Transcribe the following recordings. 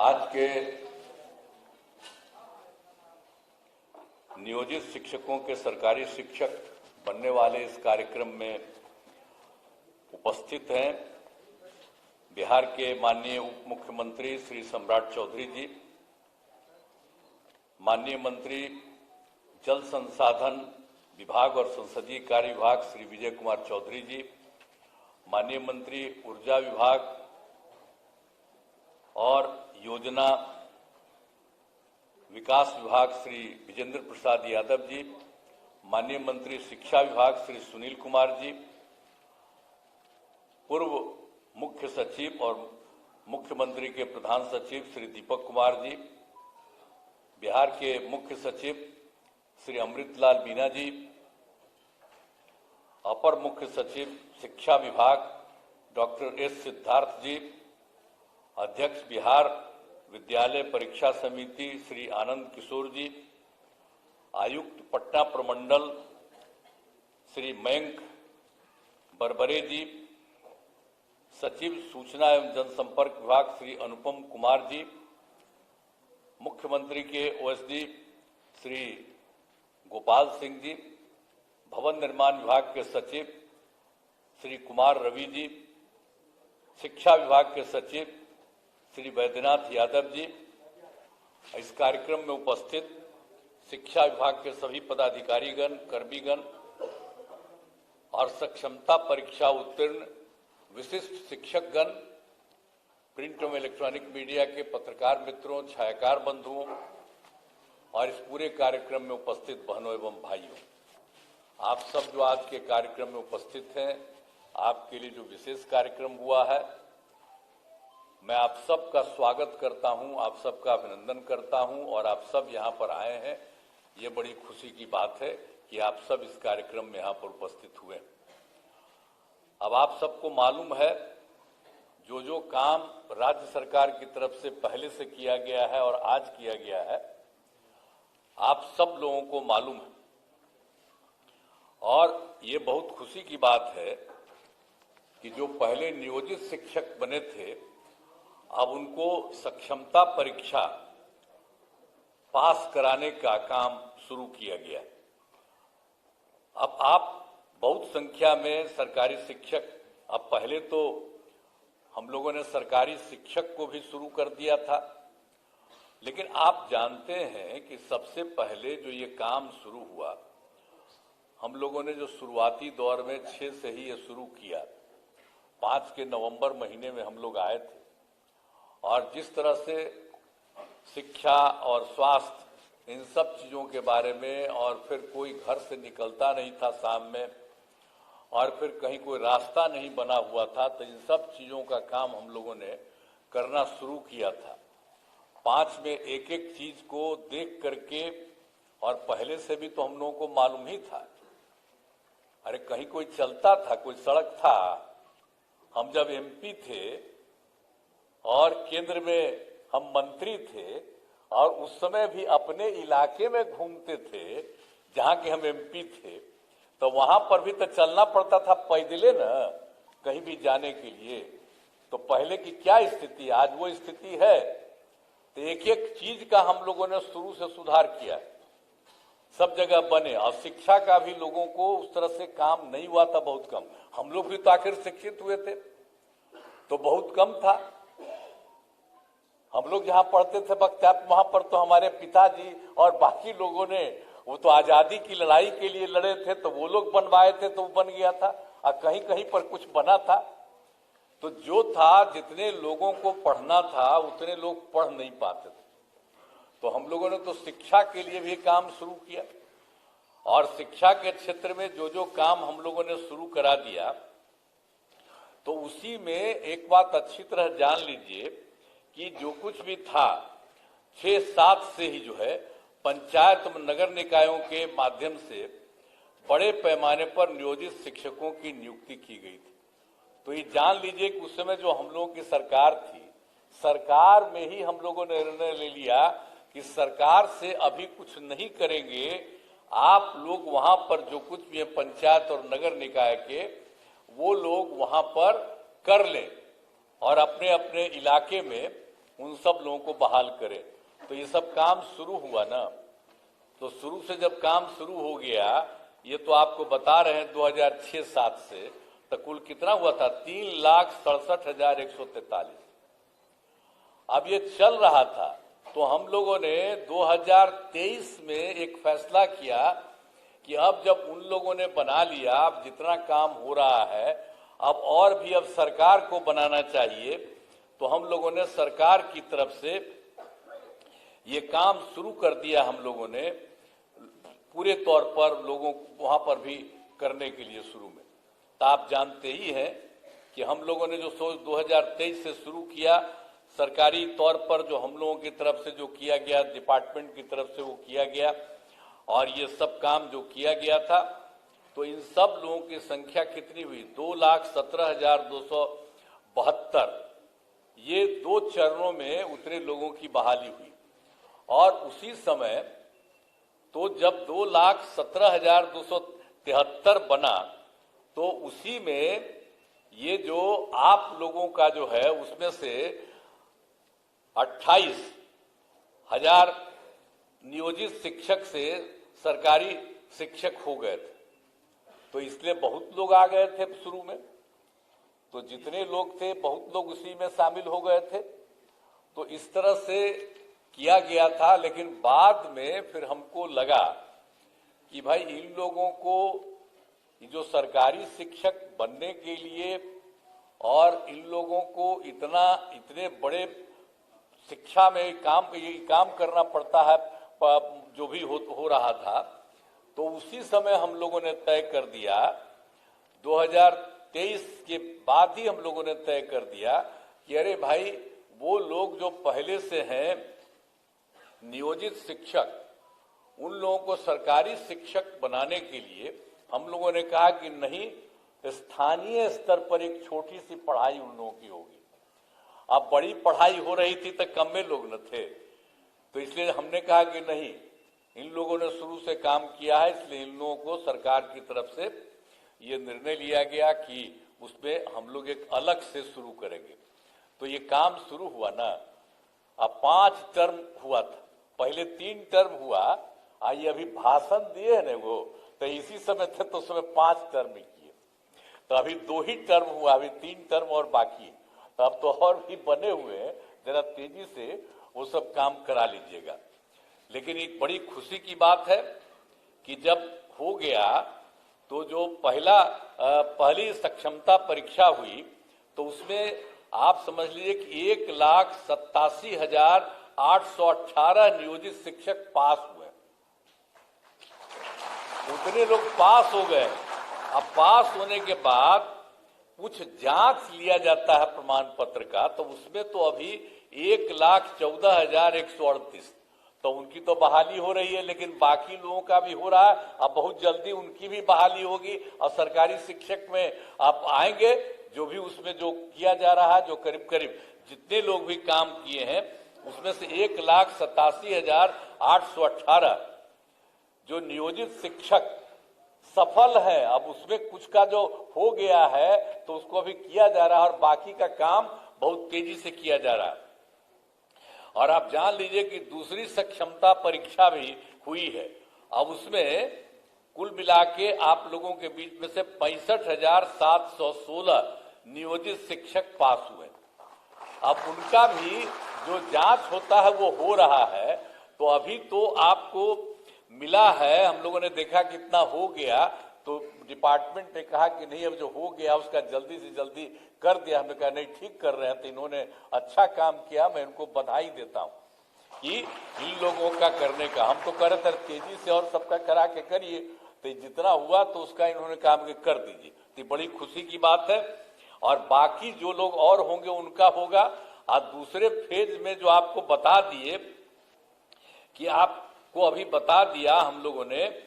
आज के नियोजित शिक्षकों के सरकारी शिक्षक बनने वाले इस कार्यक्रम में उपस्थित हैं बिहार के माननीय उप मुख्यमंत्री श्री सम्राट चौधरी जी, माननीय मंत्री जल संसाधन विभाग और संसदीय कार्य विभाग श्री विजय कुमार चौधरी जी, माननीय मंत्री ऊर्जा विभाग और योजना विकास विभाग श्री विजेंद्र प्रसाद यादव जी, माननीय मंत्री शिक्षा विभाग श्री सुनील कुमार जी, पूर्व मुख्य सचिव और मुख्यमंत्री के प्रधान सचिव श्री दीपक कुमार जी, बिहार के मुख्य सचिव श्री अमृतलाल मीना जी, अपर मुख्य सचिव शिक्षा विभाग डॉक्टर एस सिद्धार्थ जी, अध्यक्ष बिहार विद्यालय परीक्षा समिति श्री आनंद किशोर जी, आयुक्त पटना प्रमंडल श्री मयंक बरबरे जी, सचिव सूचना एवं जनसंपर्क विभाग श्री अनुपम कुमार जी, मुख्यमंत्री के ओएसडी श्री गोपाल सिंह जी, भवन निर्माण विभाग के सचिव श्री कुमार रवि जी, शिक्षा विभाग के सचिव श्री वैद्यनाथ यादव जी, इस कार्यक्रम में उपस्थित शिक्षा विभाग के सभी पदाधिकारीगण, कर्मीगण और सक्षमता परीक्षा उत्तीर्ण विशिष्ट शिक्षकगण, प्रिंट एवं इलेक्ट्रॉनिक मीडिया के पत्रकार मित्रों, छायाकार बंधुओं और इस पूरे कार्यक्रम में उपस्थित बहनों एवं भाइयों, आप सब जो आज के कार्यक्रम में उपस्थित हैं, आपके लिए जो विशेष कार्यक्रम हुआ है, मैं आप सबका स्वागत करता हूं, आप सबका अभिनंदन करता हूं और आप सब यहां पर आए हैं। ये बड़ी खुशी की बात है कि आप सब इस कार्यक्रम में यहां पर उपस्थित हुए। अब आप सबको मालूम है जो काम राज्य सरकार की तरफ से पहले से किया गया है और आज किया गया है, आप सब लोगों को मालूम है और ये बहुत खुशी की बात है कि जो पहले नियोजित शिक्षक बने थे, अब उनको सक्षमता परीक्षा पास कराने का काम शुरू किया गया। अब आप बहुत संख्या में सरकारी शिक्षक, अब पहले तो हम लोगों ने सरकारी शिक्षक को भी शुरू कर दिया था, लेकिन आप जानते हैं कि सबसे पहले जो ये काम शुरू हुआ, हम लोगों ने जो शुरुआती दौर में 6 से ही ये शुरू किया। 5 के नवंबर महीने में हम लोग आए थे और जिस तरह से शिक्षा और स्वास्थ्य इन सब चीज़ों के बारे में, और फिर कोई घर से निकलता नहीं था शाम में, और फिर कहीं कोई रास्ता नहीं बना हुआ था, तो इन सब चीज़ों का काम हम लोगों ने करना शुरू किया था। 5 में एक एक चीज़ को देख करके, और पहले से भी तो हम लोगों को मालूम ही था, अरे कहीं कोई चलता था, कोई सड़क था। हम जब एमपी थे और केंद्र में हम मंत्री थे और उस समय भी अपने इलाके में घूमते थे जहां के हम एमपी थे, तो वहां पर भी तो चलना पड़ता था पैदले न, कहीं भी जाने के लिए। तो पहले की क्या स्थिति, आज वो स्थिति है। तो एक एक चीज का हम लोगों ने शुरू से सुधार किया, सब जगह बने। और शिक्षा का भी लोगों को उस तरह से काम नहीं हुआ था, बहुत कम। हम लोग भी तो आखिर शिक्षित हुए थे, तो बहुत कम था। हम लोग जहाँ पढ़ते थे बख्तियार, वहां पर तो हमारे पिताजी और बाकी लोगों ने, वो तो आजादी की लड़ाई के लिए लड़े थे, तो वो लोग बनवाए थे तो वो बन गया था, और कहीं कहीं पर कुछ बना था। तो जो था, जितने लोगों को पढ़ना था उतने लोग पढ़ नहीं पाते थे, तो हम लोगों ने तो शिक्षा के लिए भी काम शुरू किया। और शिक्षा के क्षेत्र में जो काम हम लोगों ने शुरू करा दिया, तो उसी में एक बात अच्छी तरह जान लीजिए कि जो कुछ भी था 6-7 से ही जो है पंचायत नगर निकायों के माध्यम से बड़े पैमाने पर नियोजित शिक्षकों की नियुक्ति की गई थी। तो ये जान लीजिए कि उस समय जो हम लोगों की सरकार थी, सरकार में ही हम लोगों ने निर्णय ले लिया कि सरकार से अभी कुछ नहीं करेंगे, आप लोग वहां पर जो कुछ भी है पंचायत और नगर निकाय के, वो लोग वहां पर कर लें और अपने अपने इलाके में उन सब लोगों को बहाल करें। तो ये सब काम शुरू हुआ ना, तो शुरू से जब काम शुरू हो गया, ये तो आपको बता रहे हैं 2006-07 से, तो कुल कितना हुआ था? 3,67,143। अब ये चल रहा था, तो हम लोगों ने 2023 में एक फैसला किया कि अब जब उन लोगों ने बना लिया, अब जितना काम हो रहा है अब और भी अब सरकार को बनाना चाहिए, तो हम लोगों ने सरकार की तरफ से ये काम शुरू कर दिया। हम लोगों ने पूरे तौर पर लोगों को वहां पर भी करने के लिए शुरू में, तो आप जानते ही हैं कि हम लोगों ने जो सोच 2023 से शुरू किया, सरकारी तौर पर जो हम लोगों की तरफ से जो किया गया, डिपार्टमेंट की तरफ से वो किया गया, और ये सब काम जो किया गया था, तो इन सब लोगों की संख्या कितनी हुई? 2,17,272। ये 2 चरणों में उतने लोगों की बहाली हुई। और उसी समय तो जब 2,17,273 बना, तो उसी में ये जो आप लोगों का जो है, उसमें से 28,000 नियोजित शिक्षक से सरकारी शिक्षक हो गए थे। तो इसलिए बहुत लोग आ गए थे शुरू में, तो जितने लोग थे बहुत लोग उसी में शामिल हो गए थे। तो इस तरह से किया गया था। लेकिन बाद में फिर हमको लगा कि भाई इन लोगों को जो सरकारी शिक्षक बनने के लिए और इन लोगों को इतने बड़े शिक्षा में काम करना पड़ता है, जो भी हो रहा था, तो उसी समय हम लोगों ने तय कर दिया, 2023 के बाद ही हम लोगों ने तय कर दिया कि अरे भाई वो लोग जो पहले से हैं नियोजित शिक्षक, उन लोगों को सरकारी शिक्षक बनाने के लिए हम लोगों ने कहा कि नहीं, स्थानीय स्तर पर एक छोटी सी पढ़ाई उन लोगों की होगी। अब बड़ी पढ़ाई हो रही थी तो कम में लोग न थे, तो इसलिए हमने कहा कि नहीं, इन लोगों ने शुरू से काम किया है, इसलिए इन लोगों को सरकार की तरफ से ये निर्णय लिया गया कि उसमें हम लोग एक अलग से शुरू करेंगे। तो ये काम शुरू हुआ ना, अब 5 टर्म हुआ था, पहले 3 टर्म हुआ, आइए अभी भाषण दिए है ना वो, तो इसी समय थे तो उसमें 5 टर्म ही किए, तो अभी 2 ही टर्म हुआ, अभी 3 टर्म और बाकी है। तो अब तो और भी बने हुए हैं, जरा तेजी से वो सब काम करा लीजिएगा। लेकिन एक बड़ी खुशी की बात है कि जब हो गया तो जो पहली सक्षमता परीक्षा हुई, तो उसमें आप समझ लीजिए कि 1,87,818 नियोजित शिक्षक पास हुए। उतने लोग पास हो गए। अब पास होने के बाद कुछ जांच लिया जाता है प्रमाण पत्र का, तो उसमें तो अभी 1,14,138, तो उनकी तो बहाली हो रही है, लेकिन बाकी लोगों का भी हो रहा है। अब बहुत जल्दी उनकी भी बहाली होगी और सरकारी शिक्षक में आप आएंगे, जो भी उसमें जो किया जा रहा है, जो करीब करीब जितने लोग भी काम किए हैं, उसमें से 1,87,818 जो नियोजित शिक्षक सफल है। अब उसमें कुछ का जो हो गया है तो उसको अभी किया जा रहा है, और बाकी का काम बहुत तेजी से किया जा रहा है। और आप जान लीजिए कि दूसरी सक्षमता परीक्षा भी हुई है। अब उसमें कुल मिला के आप लोगों के बीच में से 65,716 नियोजित शिक्षक पास हुए। अब उनका भी जो जांच होता है वो हो रहा है। तो अभी तो आपको मिला है, हम लोगों ने देखा कितना हो गया, तो डिपार्टमेंट ने कहा कि नहीं, अब जो हो गया उसका जल्दी से जल्दी कर दिया। हमने कहा नहीं, ठीक कर रहे हैं, तो इन्होंने अच्छा काम किया, मैं इनको बधाई देता हूं कि इन लोगों का करने का। हम तो कर रहे थे तेजी से और सबका करा के करिए, तो जितना हुआ तो उसका इन्होंने काम के कर दीजिए, तो बड़ी खुशी की बात है। और बाकी जो लोग और होंगे उनका होगा। और दूसरे फेज में जो आपको बता दिए कि आपको अभी बता दिया हम लोगों ने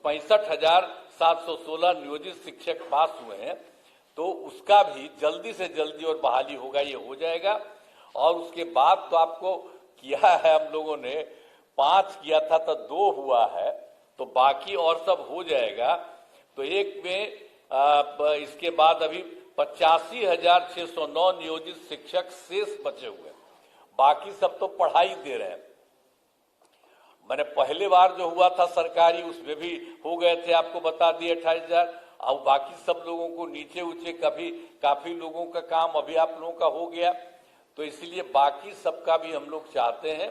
65,716 नियोजित शिक्षक पास हुए हैं, तो उसका भी जल्दी से जल्दी और बहाली होगा, ये हो जाएगा। और उसके बाद तो आपको किया है हम लोगों ने 5 किया था तो 2 हुआ है, तो बाकी और सब हो जाएगा। तो एक में इसके बाद अभी 85,609 नियोजित शिक्षक शेष बचे हुए हैं। बाकी सब तो पढ़ाई दे रहे हैं। मैंने पहले बार जो हुआ था सरकारी, उसमें भी हो गए थे, आपको बता दिए 28,000। अब बाकी सब लोगों को नीचे ऊंचे काफी लोगों का काम अभी आप लोगों का हो गया। तो इसलिए बाकी सबका भी हम लोग चाहते हैं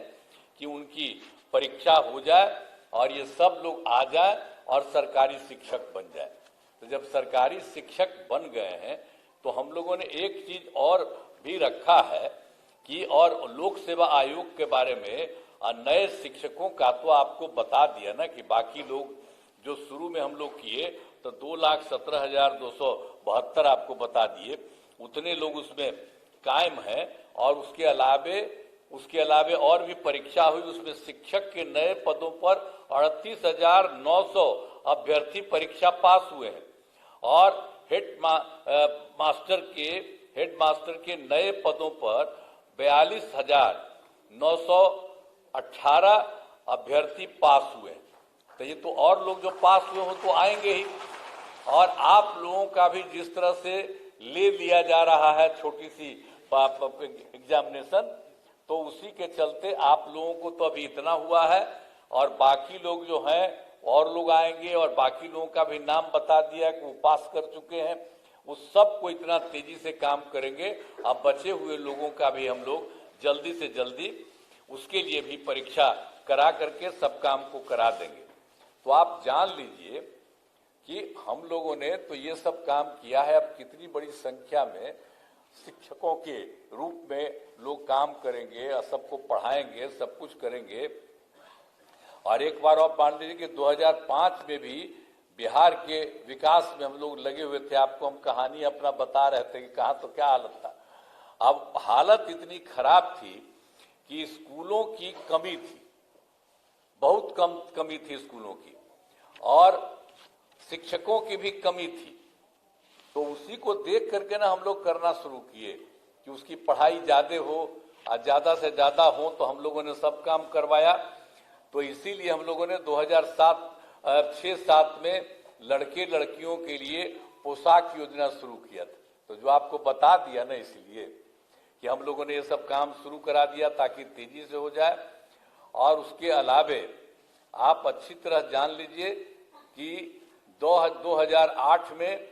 कि उनकी परीक्षा हो जाए और ये सब लोग आ जाए और सरकारी शिक्षक बन जाए। तो जब सरकारी शिक्षक बन गए हैं तो हम लोगों ने एक चीज और भी रखा है कि, और लोक सेवा आयोग के बारे में नए शिक्षकों का तो आपको बता दिया ना कि बाकी लोग जो शुरू में हम लोग किए तो 2,17,272 आपको बता दिए, उतने लोग उसमें कायम हैं। और उसके अलावे और भी परीक्षा हुई, उसमें शिक्षक के नए पदों पर 38,900 अभ्यर्थी परीक्षा पास हुए हैं और हेड मास्टर के नए पदों पर 42,918 अभ्यर्थी पास हुए हैं। तो ये तो और लोग जो पास हुए हो तो आएंगे ही। और आप लोगों का भी जिस तरह से ले लिया जा रहा है छोटी सी एग्जामिनेशन, तो उसी के चलते आप लोगों को तो अभी इतना हुआ है और बाकी लोग जो हैं और लोग आएंगे और बाकी लोगों का भी नाम बता दिया कि वो पास कर चुके हैं। उस सबको इतना तेजी से काम करेंगे। अब बचे हुए लोगों का भी हम लोग जल्दी से जल्दी उसके लिए भी परीक्षा करा करके सब काम को करा देंगे। तो आप जान लीजिए कि हम लोगों ने तो ये सब काम किया है। अब कितनी बड़ी संख्या में शिक्षकों के रूप में लोग काम करेंगे और सबको पढ़ाएंगे, सब कुछ करेंगे। और एक बार और मान लीजिए कि 2005 में भी बिहार के विकास में हम लोग लगे हुए थे। आपको हम कहानी अपना बता रहे थे कि कहाँ तो क्या हालत था। अब हालत इतनी खराब थी कि स्कूलों की कमी थी, बहुत कम कमी थी स्कूलों की, और शिक्षकों की भी कमी थी। तो उसी को देख करके ना हम लोग करना शुरू किए कि उसकी पढ़ाई ज्यादा हो और ज्यादा से ज्यादा हो, तो हम लोगों ने सब काम करवाया। तो इसीलिए हम लोगों ने 2006-7 में लड़के लड़कियों के लिए पोशाक योजना शुरू किया था। तो जो आपको बता दिया ना, इसलिए कि हम लोगों ने ये सब काम शुरू करा दिया ताकि तेजी से हो जाए। और उसके अलावे आप अच्छी तरह जान लीजिए कि 2008 में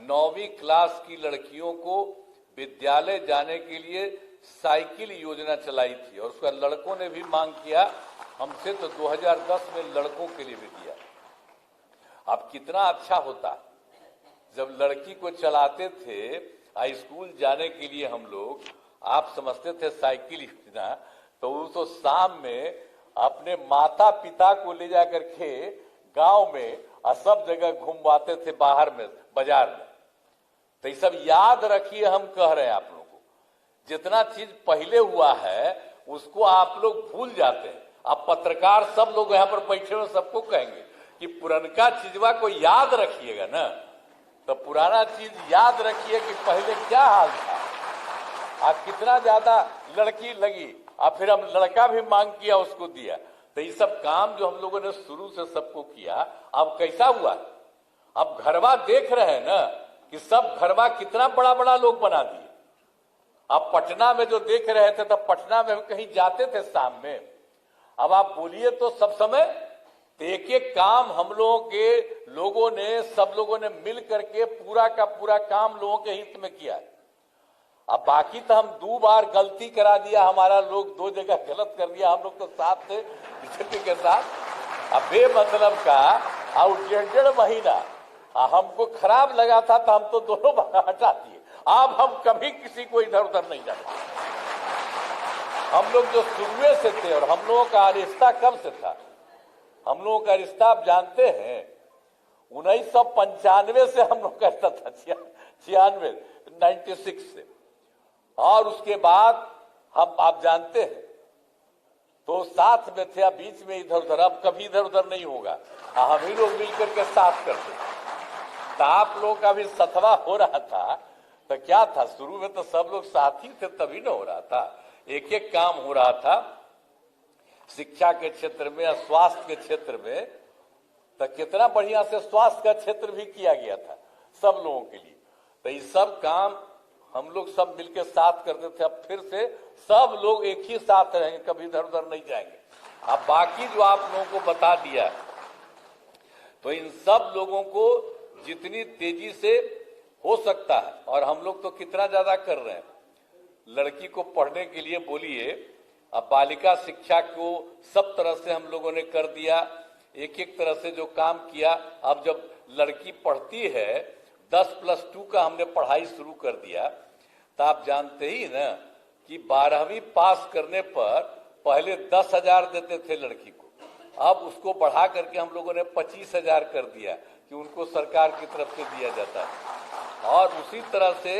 9वीं क्लास की लड़कियों को विद्यालय जाने के लिए साइकिल योजना चलाई थी और उसका लड़कों ने भी मांग किया हमसे, तो 2010 में लड़कों के लिए भी दिया। अब कितना अच्छा होता जब लड़की को चलाते थे हाई स्कूल जाने के लिए हम लोग, आप समझते थे साइकिल योजना, तो वो तो शाम में अपने माता पिता को ले जाकर के गांव में और सब जगह घुमवाते थे बाहर में, बाजार में। तो ये सब याद रखिए, हम कह रहे हैं आप लोगों को, जितना चीज पहले हुआ है उसको आप लोग भूल जाते हैं। अब पत्रकार सब लोग यहाँ पर बैठे हुए सबको कहेंगे कि पुरनका चीजवा को याद रखिएगा ना, तो पुराना चीज याद रखिए कि पहले क्या हाल था, आज कितना ज्यादा लड़की लगी और फिर हम लड़का भी मांग किया उसको दिया। तो ये सब काम जो हम लोगों ने शुरू से सबको किया, अब कैसा हुआ, अब घरवा देख रहे हैं ना कि सब घरवा कितना बड़ा बड़ा लोग बना दिए। अब पटना में जो देख रहे थे, तब पटना में कहीं जाते थे शाम में, अब आप बोलिए तो सब समय एक एक काम हम लोगों ने सब लोगों ने मिल करके पूरा का पूरा काम लोगों के हित में किया है। अब बाकी तो हम 2 बार गलती करा दिया, हमारा लोग 2 जगह गलत कर दिया, हम लोग तो साथ थे बीजेपी के साथ। अब बेमतलब का और 1.5 महीना हमको खराब लगा था तो हम तो दोनों बार हटा दिए। अब हम कभी किसी को इधर उधर नहीं जाते। हम लोग जो शुरू से थे, और हम लोगों का रिश्ता कब से था, हम लोगों का रिश्ता आप जानते हैं 1995 से हम लोग का रिश्ता था, 96 से। और उसके बाद हम आप जानते हैं तो साथ में थे, बीच में इधर उधर, अब कभी इधर उधर नहीं होगा, हम ही लोग मिलकर के साथ करते। तो आप लोग का भी सतवा हो रहा था, तो क्या था, शुरू में तो सब लोग साथी थे तभी ना हो रहा था, एक एक काम हो रहा था शिक्षा के क्षेत्र में, स्वास्थ्य के क्षेत्र में। तो कितना बढ़िया से स्वास्थ्य का क्षेत्र भी किया गया था सब लोगों के लिए। तो ये सब काम हम लोग सब मिलकर साथ करते थे, अब फिर से सब लोग एक ही साथ रहेंगे, कभी इधर उधर नहीं जाएंगे। अब बाकी जो आप लोगों को बता दिया, तो इन सब लोगों को जितनी तेजी से हो सकता है, और हम लोग तो कितना ज्यादा कर रहे हैं, लड़की को पढ़ने के लिए बोलिए, अब बालिका शिक्षा को सब तरह से हम लोगों ने कर दिया, एक एक तरह से जो काम किया। अब जब लड़की पढ़ती है 10+2 का हमने पढ़ाई शुरू कर दिया, तो आप जानते ही ना कि 12वीं पास करने पर पहले 10,000 देते थे लड़की को, अब उसको बढ़ा करके हम लोगों ने 25,000 कर दिया कि उनको सरकार की तरफ से दिया जाता है। और उसी तरह से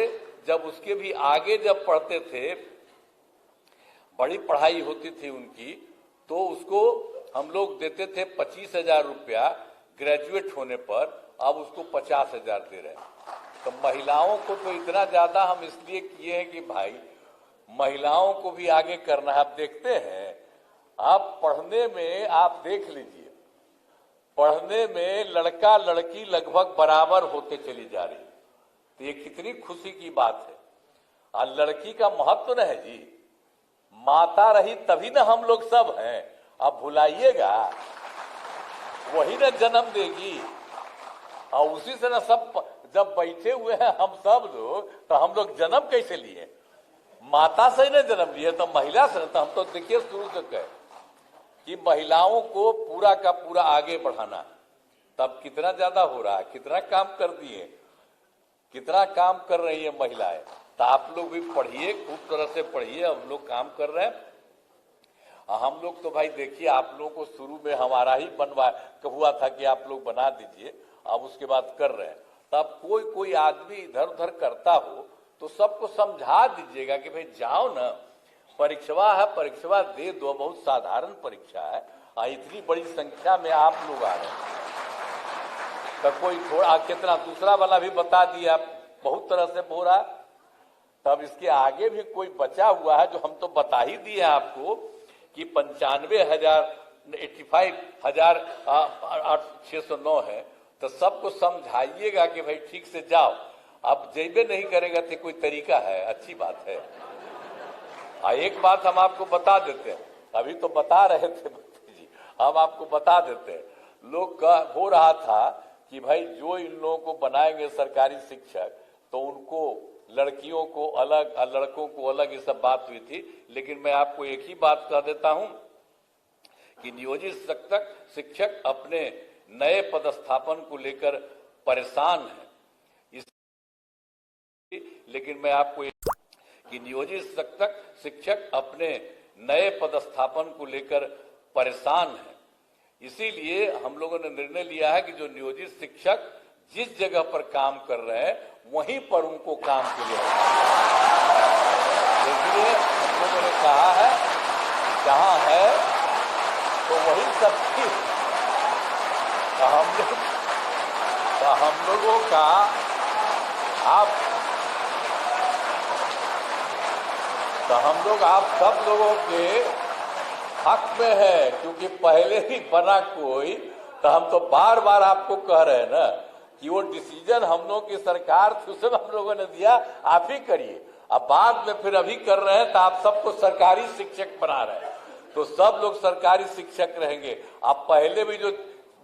जब उसके भी आगे जब पढ़ते थे, बड़ी पढ़ाई होती थी उनकी, तो उसको हम लोग देते थे 25,000 रुपया ग्रेजुएट होने पर, अब उसको 50,000 दे रहे हैं। तो महिलाओं को तो इतना ज्यादा हम इसलिए किए हैं कि भाई महिलाओं को भी आगे करना है। आप देखते हैं, आप पढ़ने में आप देख लीजिए, पढ़ने में लड़का लड़की लगभग बराबर होते चली जा रही, तो ये कितनी खुशी की बात है। और लड़की का महत्व न है जी, माता रही तभी ना हम लोग सब हैं। अब भुलाइएगा, वही ना जन्म देगी, और उसी से ना सब जब बैठे हुए हैं हम सब लोग, तो हम लोग जन्म कैसे लिए? माता से ही ना जन्म लिए, तो महिला से। तो हम तो देखिए शुरू से कहे कि महिलाओं को पूरा का पूरा आगे बढ़ाना, तब कितना ज्यादा हो रहा है, कितना काम कर दिए, कितना काम कर रही है महिलाएं। तो आप लोग भी पढ़िए, खूब तरह से पढ़िए, हम लोग काम कर रहे हैं। हम लोग तो भाई देखिए, आप लोगों को शुरू में हमारा ही बनवा हुआ था कि आप लोग बना दीजिए, अब उसके बाद कर रहे हैं। तब कोई आदमी इधर उधर करता हो तो सबको समझा दीजिएगा कि भाई जाओ ना, परीक्षा है, परीक्षा दे दो, बहुत साधारण परीक्षा है, इतनी बड़ी संख्या में आप लोग आ रहे हैं। तो कोई थोड़ा कितना दूसरा वाला भी बता दिया, बहुत तरह से हो रहा। तब इसके आगे भी कोई बचा हुआ है जो हम तो बता ही दिए आपको कि 95,609 है। तो सबको समझाइएगा कि भाई ठीक से जाओ। अब जेबे नहीं करेगा तो कोई तरीका है? अच्छी बात है। एक बात हम आपको बता देते हैं, अभी तो बता रहे थे जी, हम आपको बता देते हैं। लोग का हो रहा था कि भाई जो इन लोगों को बनाएंगे सरकारी शिक्षक, तो उनको लड़कियों को अलग और लड़कों को अलग, ये सब बात हुई थी। लेकिन मैं आपको एक ही बात कह देता हूं कि नियोजित शिक्षक अपने नए पदस्थापन को लेकर परेशान है। लेकिन मैं आपको कि नियोजित शिक्षक अपने नए पदस्थापन को लेकर परेशान है। इसीलिए हम लोगों ने निर्णय लिया है कि जो नियोजित शिक्षक जिस जगह पर काम कर रहे हैं वहीं पर उनको काम के लिए, इसलिए हम लोगों ने कहा है जहां है तो वही सब चीज। तो हम लोगों का हम लोग आप सब लोगों के हक में है, क्योंकि पहले ही बना कोई, तो हम तो बार बार आपको कह रहे हैं ना कि वो डिसीजन हम लोगों की सरकार थी, उसे हम लोगों ने दिया, आप ही करिए। अब बाद में फिर अभी कर रहे हैं तो आप सबको सरकारी शिक्षक बना रहे हैं, तो सब लोग सरकारी शिक्षक रहेंगे। अब पहले भी जो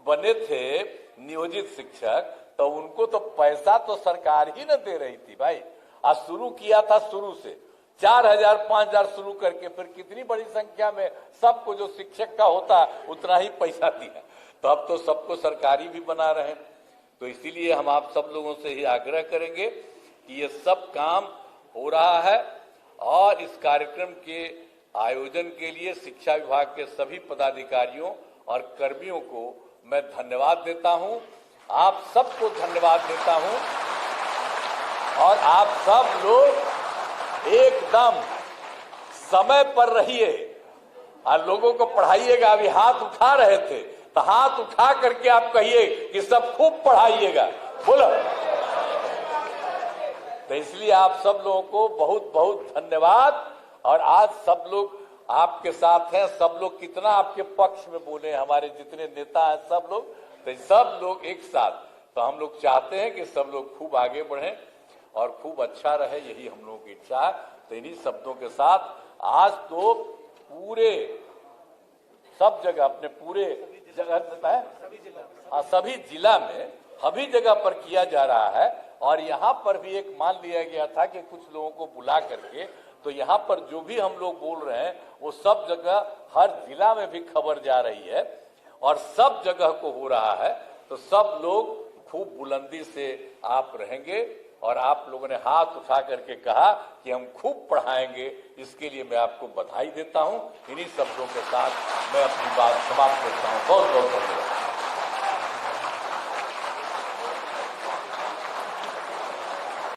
बने थे नियोजित शिक्षक, तो उनको तो पैसा तो सरकार ही न दे रही थी भाई। आज शुरू किया था, शुरू से 4,000 5,000 शुरू करके फिर कितनी बड़ी संख्या में सबको जो शिक्षक का होता उतना ही पैसा दिया। तो अब तो सबको सरकारी भी बना रहे हैं। तो इसीलिए हम आप सब लोगों से ही आग्रह करेंगे कि ये सब काम हो रहा है, और इस कार्यक्रम के आयोजन के लिए शिक्षा विभाग के सभी पदाधिकारियों और कर्मियों को मैं धन्यवाद देता हूं। आप सबको धन्यवाद देता हूं, और आप सब लोग एकदम समय पर रहिए और लोगों को पढ़ाइएगा। अभी हाथ उठा रहे थे, तो हाथ उठा करके आप कहिए कि सब खूब पढ़ाइएगा, बोलो। तो इसलिए आप सब लोगों को बहुत बहुत धन्यवाद। और आज सब लोग आपके साथ हैं, सब लोग कितना आपके पक्ष में बोले, हमारे जितने नेता हैं सब लोग, तो सब लोग एक साथ। तो हम लोग चाहते हैं कि सब लोग खूब आगे बढ़ें और खूब अच्छा रहे, यही हम लोगों की इच्छा है। तो इन्हीं शब्दों के साथ आज तो पूरे सब जगह अपने पूरे जगह है सभी जिला में सभी जगह पर किया जा रहा है। और यहाँ पर भी एक मान लिया गया था कि कुछ लोगों को बुला करके, तो यहाँ पर जो भी हम लोग बोल रहे हैं वो सब जगह हर जिला में भी खबर जा रही है और सब जगह को हो रहा है। तो सब लोग खूब बुलंदी से आप रहेंगे और आप लोगों ने हाथ उठा करके कहा कि हम खूब पढ़ाएंगे, इसके लिए मैं आपको बधाई देता हूं। इन्हीं शब्दों के साथ मैं अपनी बात समाप्त करता हूं। बहुत बहुत धन्यवाद।